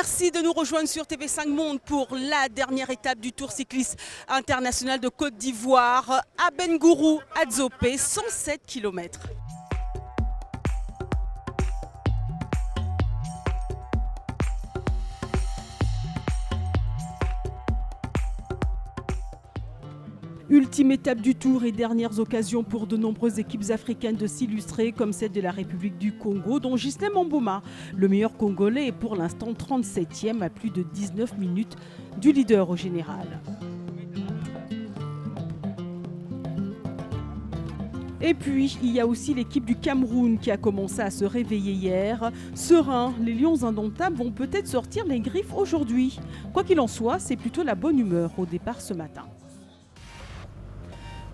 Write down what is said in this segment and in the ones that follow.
Merci de nous rejoindre sur TV5 Monde pour la dernière étape du Tour cycliste international de Côte d'Ivoire à Bengourou, à Dzopé, 107 km. Ultime étape du Tour et dernières occasions pour de nombreuses équipes africaines de s'illustrer, comme celle de la République du Congo, dont Ghislain Mboma, le meilleur Congolais, est pour l'instant 37e à plus de 19 minutes du leader au général. Et puis, il y a aussi l'équipe du Cameroun qui a commencé à se réveiller hier. Sereins, les Lions indomptables vont peut-être sortir les griffes aujourd'hui. Quoi qu'il en soit, c'est plutôt la bonne humeur au départ ce matin.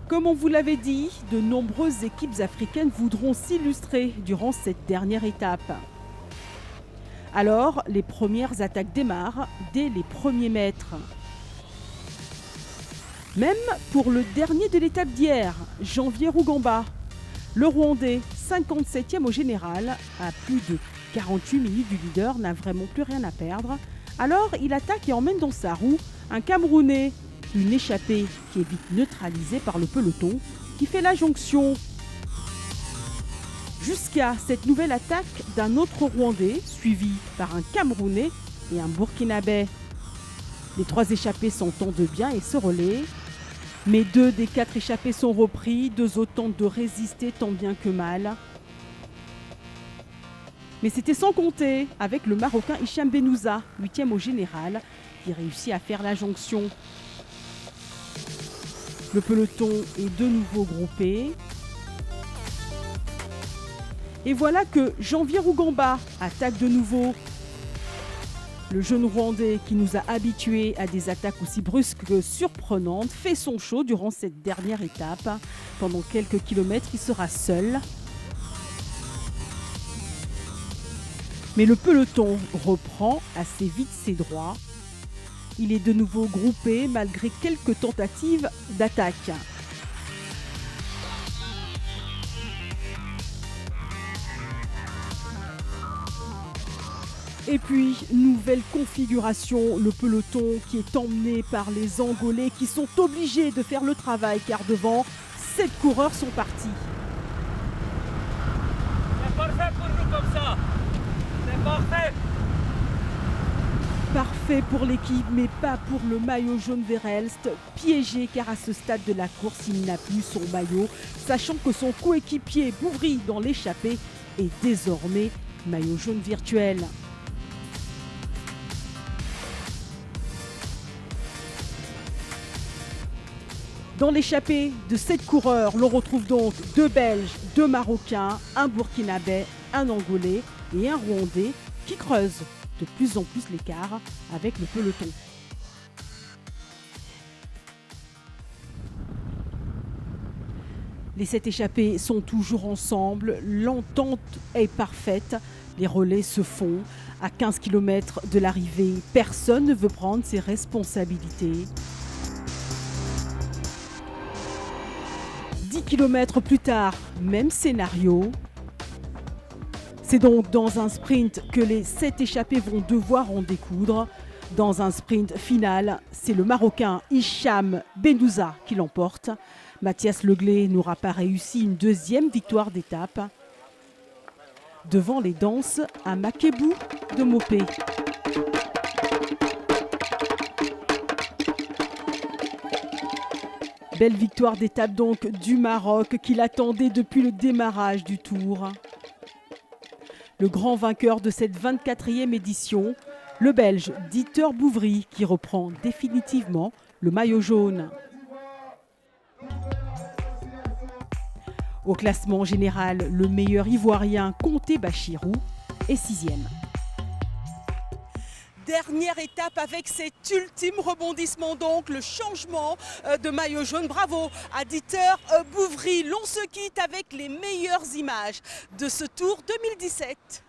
Comme on vous l'avait dit, de nombreuses équipes africaines voudront s'illustrer durant cette dernière étape. Alors, les premières attaques démarrent dès les premiers mètres. Même pour le dernier de l'étape d'hier, Janvier Rugamba, le Rwandais, 57e au général, à plus de 48 minutes du leader, n'a vraiment plus rien à perdre. Alors, il attaque et emmène dans sa roue un Camerounais. Une échappée qui est vite neutralisée par le peloton qui fait la jonction. Jusqu'à cette nouvelle attaque d'un autre Rwandais suivi par un Camerounais et un Burkinabé. Les trois échappés s'entendent bien et se relaient. Mais 2 des 4 échappés sont repris, 2 autres tentent de résister tant bien que mal. Mais c'était sans compter avec le Marocain Hicham Benouza, 8e au général, qui réussit à faire la jonction. Le peloton est de nouveau groupé. Et voilà que Janvier Rugamba attaque de nouveau. Le jeune Rwandais qui nous a habitués à des attaques aussi brusques que surprenantes fait son show durant cette dernière étape. Pendant quelques kilomètres, il sera seul. Mais le peloton reprend assez vite ses droits. Il est de nouveau groupé malgré quelques tentatives d'attaque. Et puis, nouvelle configuration, le peloton qui est emmené par les Angolais qui sont obligés de faire le travail car devant, 7 coureurs sont partis. C'est parfait pour nous comme ça. C'est parfait. Parfait pour l'équipe, mais pas pour le maillot jaune Verhelst, piégé car à ce stade de la course, il n'a plus son maillot, sachant que son coéquipier Bouvry dans l'échappée est désormais maillot jaune virtuel. Dans l'échappée de 7 coureurs, l'on retrouve donc 2 Belges, 2 Marocains, un Burkinabé, un Angolais et un Rwandais qui creusent de plus en plus l'écart avec le peloton. Les 7 échappés sont toujours ensemble, l'entente est parfaite, les relais se font. À 15 km de l'arrivée, personne ne veut prendre ses responsabilités. 10 km plus tard, même scénario. C'est donc dans un sprint que les 7 échappés vont devoir en découdre. Dans un sprint final, c'est le Marocain Hicham Benouza qui l'emporte. Mathias Leglé n'aura pas réussi une 2e victoire d'étape. Devant les danses à Makebou de Mopé. Belle victoire d'étape donc du Maroc qui l'attendait depuis le démarrage du Tour. Le grand vainqueur de cette 24e édition, le Belge Dieter Bouvry qui reprend définitivement le maillot jaune. Au classement général, le meilleur Ivoirien Conté Bachirou est 6e. Dernière étape avec cet ultime rebondissement, donc le changement de maillot jaune. Bravo à Dieter Bouvry. L'on se quitte avec les meilleures images de ce Tour 2017.